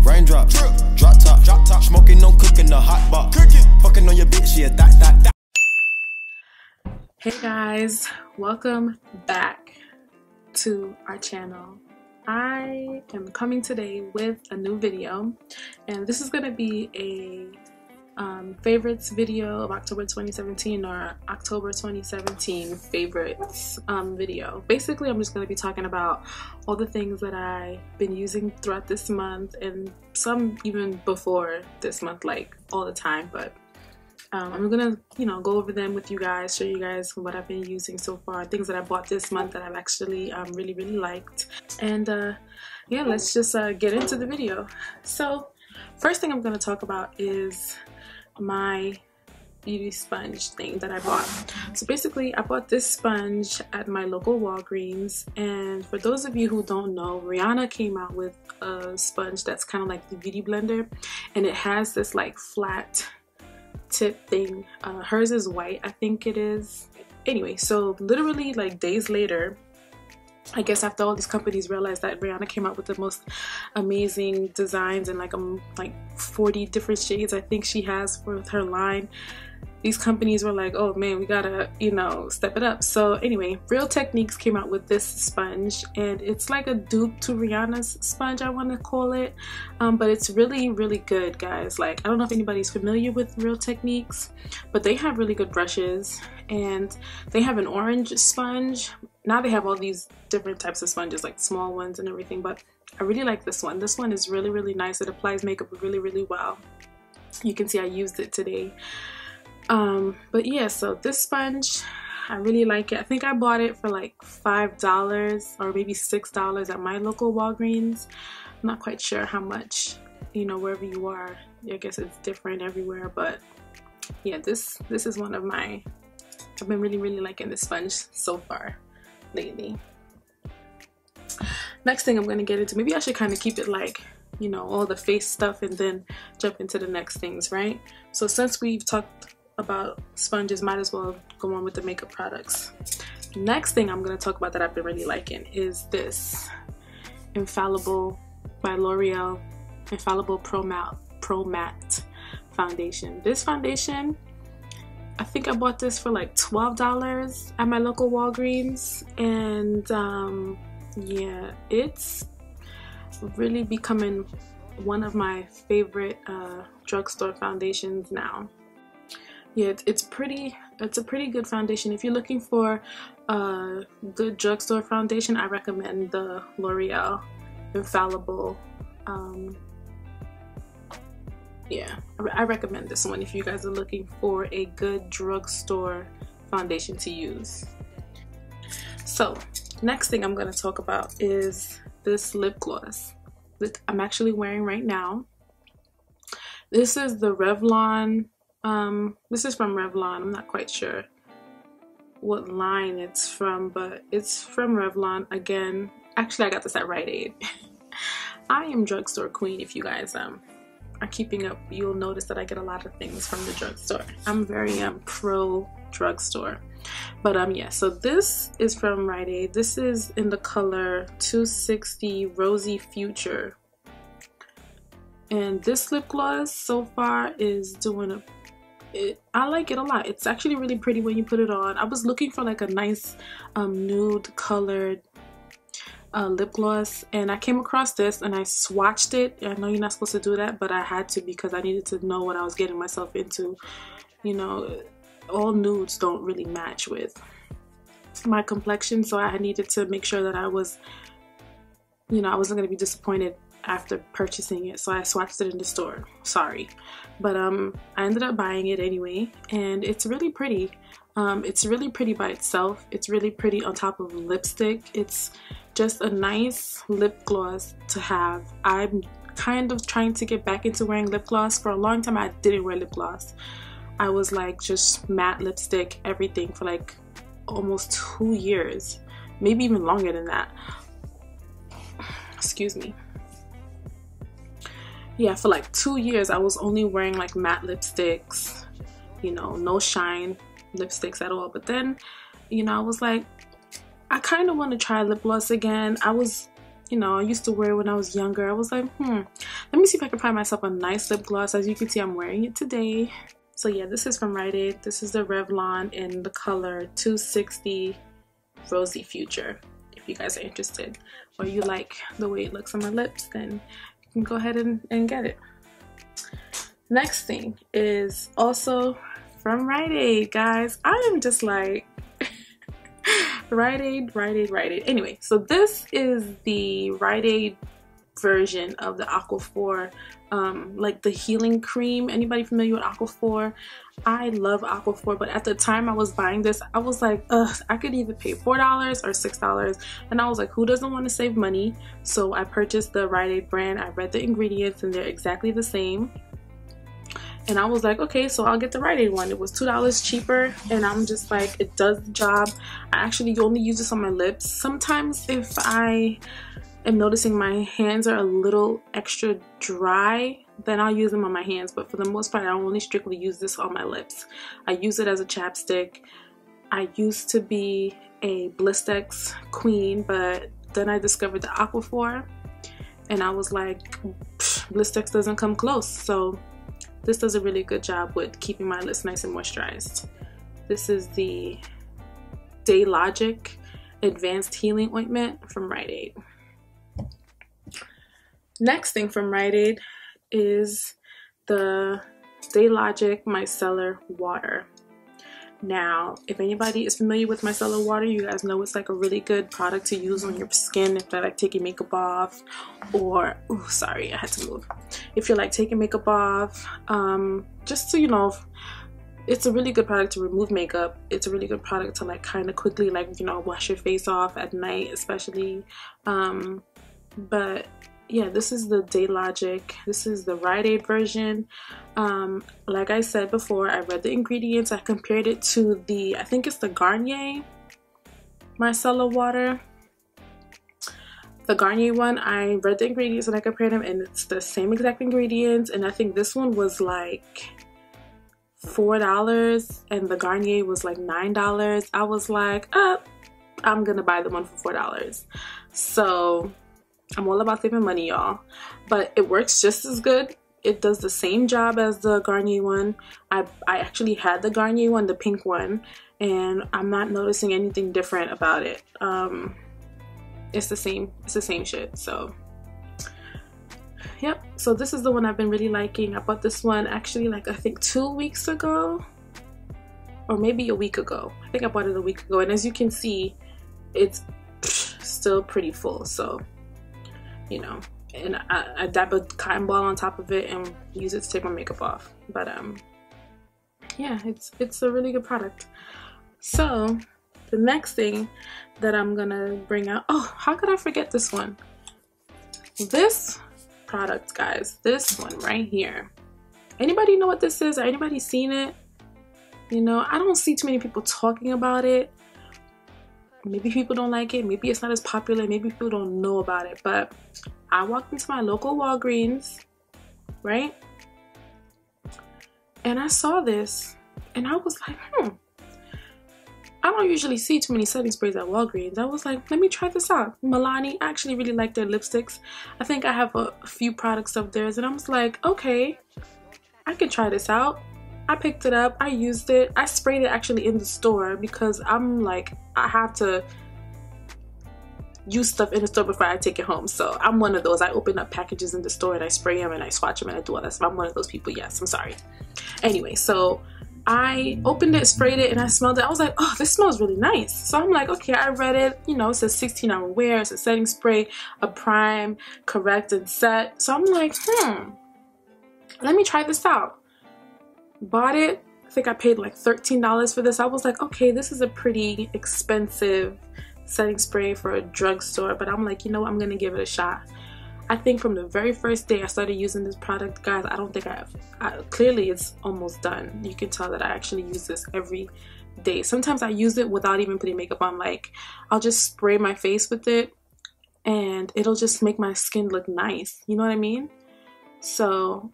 Raindrop, drop top, smoking, no cooking, the hot box. Fucking on your bitch, yeah, that. Hey guys, welcome back to our channel. I am coming today with a new video, and this is going to be a favorites video of October 2017 or October 2017 favorites video. Basically, I'm just going to be talking about all the things that I've been using throughout this month, and some even before this month, like all the time, but I'm gonna, go over them with you guys, show you guys what I've been using so far, things that I bought this month that I've actually really liked. And yeah, let's just get into the video. So first thing I'm gonna talk about is my beauty sponge thing that I bought. So basically, I bought this sponge at my local Walgreens, and for those of you who don't know, Rihanna came out with a sponge that's kind of like the Beauty Blender, and it has this like flat tip thing. Hers is white, I think it is. Anyway, so literally like days later, I guess after all these companies realized that Rihanna came out with the most amazing designs and like 40 different shades I think she has for her line, these companies were like, oh man, we gotta, step it up. So anyway, Real Techniques came out with this sponge, and it's like a dupe to Rihanna's sponge, I want to call it, but it's really good, guys. Like, I don't know if anybody's familiar with Real Techniques, but they have really good brushes, and they have an orange sponge. Now they have all these different types of sponges, like small ones and everything, but I really like this one. This one is really nice. It applies makeup really well. You can see I used it today. But yeah, so this sponge, I really like it. I think I bought it for like $5 or maybe $6 at my local Walgreens. I'm not quite sure how much, wherever you are. I guess it's different everywhere, but yeah, this is one of my, I've been really liking this sponge so far lately. Next thing I'm going to get into, maybe I should kind of keep it like, all the face stuff and then jump into the next things, right? So since we've talked about sponges, might as well go on with the makeup products. Next thing I'm going to talk about that I've been really liking is this Infallible by L'Oreal Infallible Pro Matte foundation. This foundation, I think I bought this for like $12 at my local Walgreens, and yeah, it's really becoming one of my favorite drugstore foundations now. Yeah, it's a pretty good foundation. If you're looking for a good drugstore foundation, I recommend the L'Oreal Infallible. Yeah, I recommend this one if you guys are looking for a good drugstore foundation to use. So next thing I'm going to talk about is this lip gloss that I'm actually wearing right now. This is the Revlon. This is from Revlon. I'm not quite sure what line it's from, but it's from Revlon. Again, actually I got this at Rite Aid. I am drugstore queen. If you guys are keeping up, you'll notice that I get a lot of things from the drugstore. I'm very pro drugstore. But yeah, so this is from Rite Aid. This is in the color 260 Rosy Future. And this lip gloss so far is doing I like it a lot. It's actually really pretty when you put it on. I was looking for like a nice nude colored lip gloss, and I came across this and I swatched it. I know you're not supposed to do that, but I had to because I needed to know what I was getting myself into. All nudes don't really match with my complexion, so I needed to make sure that I was, I wasn't going to be disappointed after purchasing it, so I swatched it in the store. Sorry, but I ended up buying it anyway, and it's really pretty. It's really pretty by itself. It's really pretty on top of lipstick. It's just a nice lip gloss to have. I'm kind of trying to get back into wearing lip gloss. For a long time I didn't wear lip gloss. I was like just matte lipstick everything for like almost 2 years, maybe even longer than that. Excuse me. Yeah, for like 2 years I was only wearing like matte lipsticks, no shine lipsticks at all. But then, I was like, I kind of want to try lip gloss again. I was you know, I used to wear when I was younger. I was like, let me see if I can find myself a nice lip gloss. As you can see, I'm wearing it today. So yeah, this is from Rite Aid. This is the Revlon in the color 260 Rosy Future. If you guys are interested, or you like the way it looks on my lips, then you can go ahead and get it. Next thing is also from Rite Aid, guys. I am just like Rite Aid. Anyway, so this is the Rite Aid version of the Aquaphor, like the healing cream. Anybody familiar with Aquaphor? I love Aquaphor, but at the time I was buying this, I was like, ugh, I could either pay $4 or $6, and I was like, who doesn't want to save money? So I purchased the Rite Aid brand. I read the ingredients and they're exactly the same. And I was like, okay, so I'll get the Rite Aid one. It was $2 cheaper, and I'm just like, it does the job. I actually only use this on my lips. Sometimes if I am noticing my hands are a little extra dry, then I'll use them on my hands. But for the most part, I only strictly use this on my lips. I use it as a chapstick. I used to be a Blistex queen, but then I discovered the Aquaphor, and I was like, Blistex doesn't come close. So this does a really good job with keeping my lips nice and moisturized. This is the Daylogic Advanced Healing Ointment from Rite Aid. Next thing from Rite Aid is the Daylogic Micellar Water. Now, if anybody is familiar with micellar water, you guys know it's like a really good product to use on your skin if you're like taking makeup off, or, oh, sorry, I had to move. If you're like taking makeup off, just to, you know, it's a really good product to remove makeup. It's a really good product to like kind of quickly, like, you know, wash your face off at night, especially. But yeah, this is the Daylogic. This is the Rite Aid version. Like I said before, I read the ingredients. I compared it to the, I think it's the Garnier micellar water. The Garnier one, I read the ingredients and I compared them, and it's the same exact ingredients. And I think this one was like $4 and the Garnier was like $9. I was like, I'm gonna buy the one for $4. So I'm all about saving money, y'all, but it works just as good. It does the same job as the Garnier one. I actually had the Garnier one, the pink one, and I'm not noticing anything different about it. It's the same shit. So yep, so this is the one I've been really liking. I bought this one actually like I think 2 weeks ago, or maybe a week ago. I think I bought it a week ago, and as you can see, it's still pretty full. So, you know, and I dab a cotton ball on top of it and use it to take my makeup off. But yeah, it's a really good product. So the next thing that I'm gonna bring out, oh, how could I forget this one? This product, guys, this one right here. Anybody know what this is, or anybody seen it? You know, I don't see too many people talking about it. Maybe people don't like it, maybe it's not as popular, maybe people don't know about it, but I walked into my local Walgreens, right? And I saw this and I was like, I don't usually see too many setting sprays at Walgreens. I was like, let me try this out. Milani, I actually really like their lipsticks. I think I have a few products of theirs, and I was like, okay, I could try this out. I picked it up, I used it, I sprayed it actually in the store because I'm like, I have to use stuff in the store before I take it home. So I'm one of those. I open up packages in the store and I spray them and I swatch them and I do all that stuff. I'm one of those people. Yes, I'm sorry. Anyway, so I opened it, sprayed it, and I smelled it. I was like, oh, this smells really nice. So I'm like, okay, I read it. You know, it says 16-hour wear. It's a setting spray, a prime, correct, and set. So I'm like, let me try this out. Bought it. I think I paid like $13 for this. I was like, okay, this is a pretty expensive setting spray for a drugstore, but I'm like, you know what, I'm gonna give it a shot. I think from the very first day I started using this product, guys, I don't think clearly it's almost done. You can tell that I actually use this every day. Sometimes I use it without even putting makeup on. Like, I'll just spray my face with it and it'll just make my skin look nice, you know what I mean? So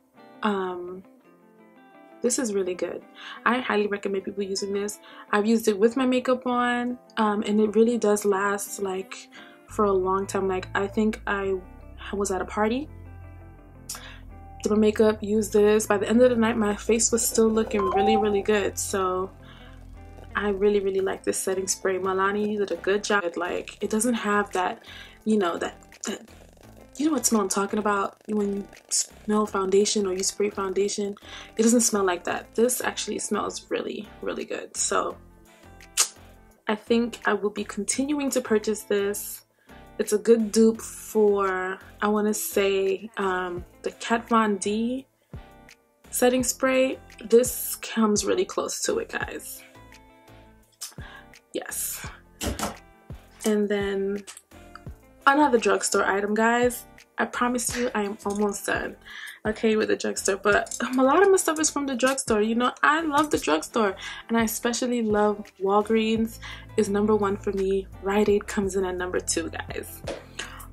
this is really good. I highly recommend people using this. I've used it with my makeup on, and it really does last like for a long time. Like, I think I was at a party, did my makeup, used this. By the end of the night, my face was still looking really good. So I really like this setting spray. Milani did a good job. Like, it doesn't have that, you know, that you know what smell I'm talking about when you smell foundation or you spray foundation. It doesn't smell like that. This actually smells really good. So I think I will be continuing to purchase this. It's a good dupe for, I want to say, the Kat Von D setting spray. This comes really close to it, guys. Yes. And then another drugstore item, guys. I promise you I am almost done, okay, with the drugstore. But a lot of my stuff is from the drugstore. You know, I love the drugstore, and I especially love Walgreens is #1 for me. Rite Aid comes in at #2, guys.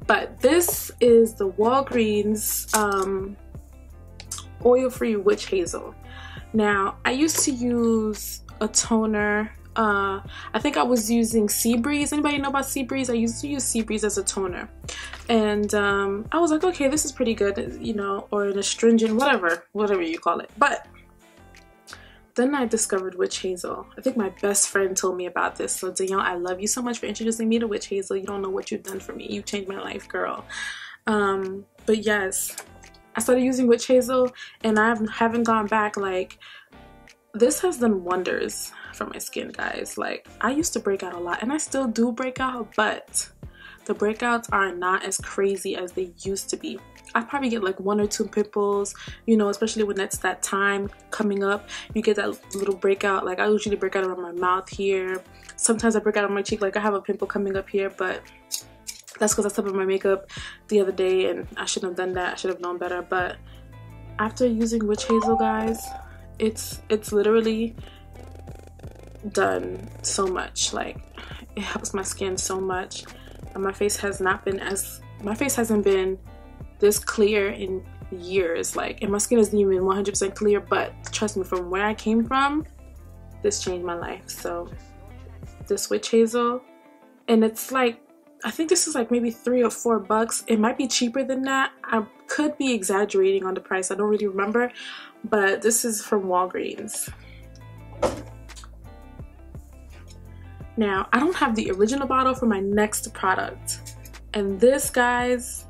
But this is the Walgreens oil-free witch hazel. Now, I used to use a toner. I think I was using Seabreeze. Anybody know about Seabreeze? I used to use Seabreeze as a toner, and I was like, okay, this is pretty good, you know, or an astringent, whatever you call it. But then I discovered witch hazel. I think my best friend told me about this. So Danielle, I love you so much for introducing me to witch hazel. You don't know what you've done for me. You changed my life, girl. But yes, I started using witch hazel, and I haven't gone back. Like, this has done wonders for my skin, guys. Like, I used to break out a lot, and I still do break out, but the breakouts are not as crazy as they used to be. I probably get like 1 or 2 pimples, you know, especially when it's that time coming up. You get that little breakout. Like, I usually break out around my mouth here. Sometimes I break out on my cheek. Like, I have a pimple coming up here, but that's because I stepped on my makeup the other day, and I shouldn't have done that. I should have known better. But after using witch hazel, guys, it's literally done so much. Like, it helps my skin so much, and my face hasn't been this clear in years. Like, and my skin isn't even 100% clear, but trust me, from where I came from, this changed my life. So this witch hazel, and it's like, I think this is like maybe $3 or $4. It might be cheaper than that. I could be exaggerating on the price. I don't really remember, but this is from Walgreens. Now, I don't have the original bottle for my next product, and this, guys,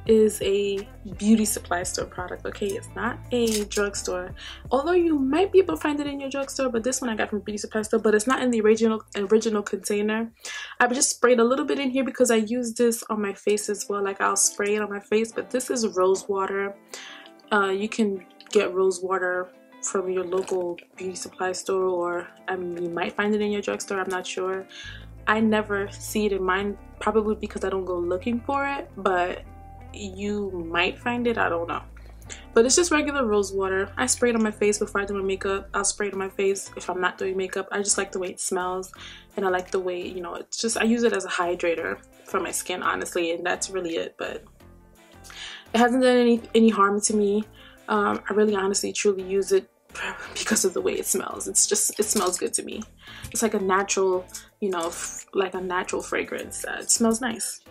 is a beauty supply store product, okay? It's not a drugstore, although you might be able to find it in your drugstore, but this one I got from beauty supply store, but it's not in the original container. I just sprayed a little bit in here because I use this on my face as well. Like, I'll spray it on my face, but this is rose water. You can get rose water from your local beauty supply store, or you might find it in your drugstore. I'm not sure. I never see it in mine, probably because I don't go looking for it, but you might find it. I don't know. But it's just regular rose water. I spray it on my face before I do my makeup. I'll spray it on my face if I'm not doing makeup. I just like the way it smells, and I like the way, you know, it's just, I use it as a hydrator for my skin, honestly, and that's really it. But it hasn't done any harm to me. I really honestly truly use it because of the way it smells. It's just, it smells good to me. It's like a natural, you know, like a natural fragrance. It smells nice.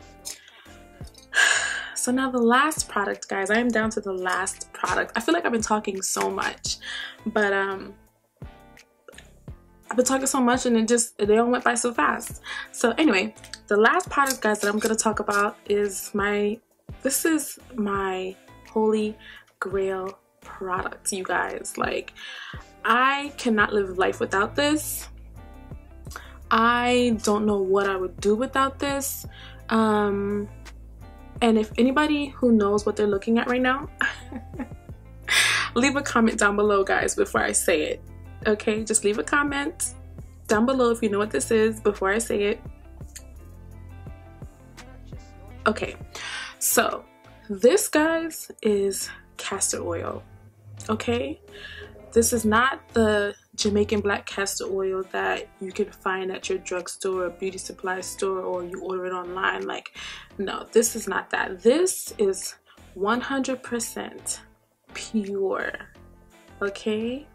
So now the last product, guys. I am down to the last product. I feel like I've been talking so much, but I've been talking so much, and they all went by so fast. So anyway, the last product, guys, that I'm gonna talk about is this is my holy grail product, you guys. Like, I cannot live life without this. I don't know what I would do without this. And if anybody who knows what they're looking at right now, leave a comment down below, guys, before I say it. Okay, just leave a comment down below if you know what this is before I say it. Okay, so this, guys, is castor oil. Okay, this is not the Jamaican black castor oil that you can find at your drugstore or beauty supply store, or you order it online. Like, no, this is not that. This is 100% pure. Okay,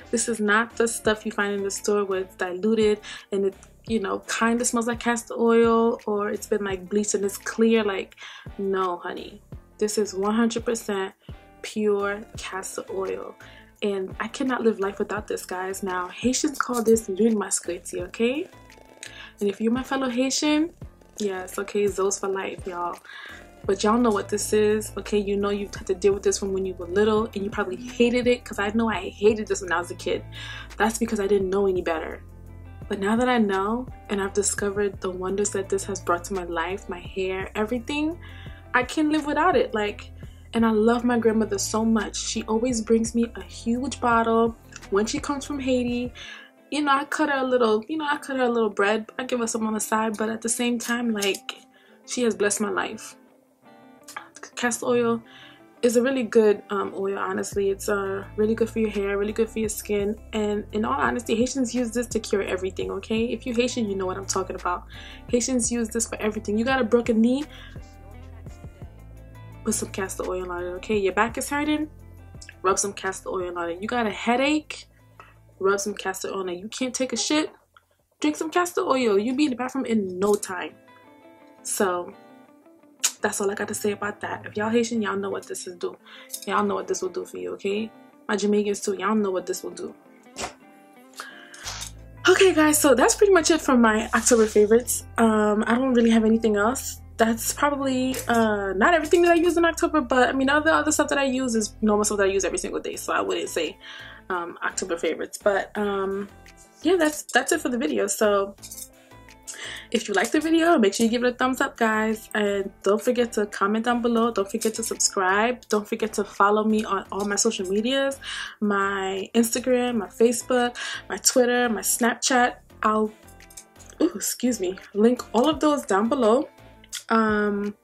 this is not the stuff you find in the store where it's diluted and you know, kind of smells like castor oil, or it's been like bleached and it's clear. Like, no honey, this is 100% pure castor oil, and I cannot live life without this, guys. Now Haitians call this l'huile masqueti, okay? And if you're my fellow Haitian, yes, okay, those for life, y'all. But y'all know what this is, okay? You know you've had to deal with this from when you were little, and you probably hated it, because I know I hated this when I was a kid. That's because I didn't know any better. But now that I know, and I've discovered the wonders that this has brought to my life, my hair, everything, I can't live without it. Like, and I love my grandmother so much. She always brings me a huge bottle when she comes from Haiti. You know, I cut her a little bread. I give her some on the side, but at the same time, like, she has blessed my life. Castor oil is a really good oil, honestly. It's really good for your hair, really good for your skin, and in all honesty, Haitians use this to cure everything, okay? If you're Haitian, you know what I'm talking about. Haitians use this for everything. You got a broken knee, put some castor oil on it, okay? Your back is hurting, rub some castor oil on it. You got a headache, rub some castor oil on it. You can't take a shit, drink some castor oil. You'll be in the bathroom in no time. So that's all I got to say about that. If y'all Haitian, y'all know what this is do. Y'all know what this will do for you, okay? My Jamaicans too, y'all know what this will do. Okay guys, so that's pretty much it for my October favorites. I don't really have anything else. That's probably not everything that I use in October, but I mean, other stuff that I use is normal stuff that I use every single day, so I wouldn't say October favorites. But yeah, that's it for the video. So if you liked the video, make sure you give it a thumbs up, guys, and don't forget to comment down below. Don't forget to subscribe. Don't forget to follow me on all my social medias, my Instagram, my Facebook, my Twitter, my Snapchat. I'll link all of those down below.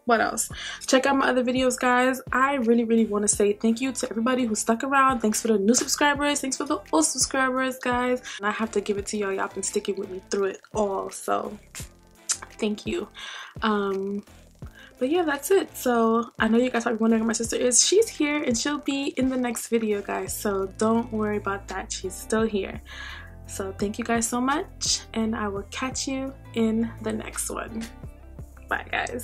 What else? Check out my other videos, guys. I really want to say thank you to everybody who stuck around. Thanks for the new subscribers. Thanks for the old subscribers, guys. And I have to give it to y'all. Y'all been sticking with me through it all, so thank you. But yeah, that's it. So I know you guys are wondering where my sister is. She's here and she'll be in the next video, guys, so don't worry about that. She's still here. So thank you guys so much, and I will catch you in the next one. Bye, guys.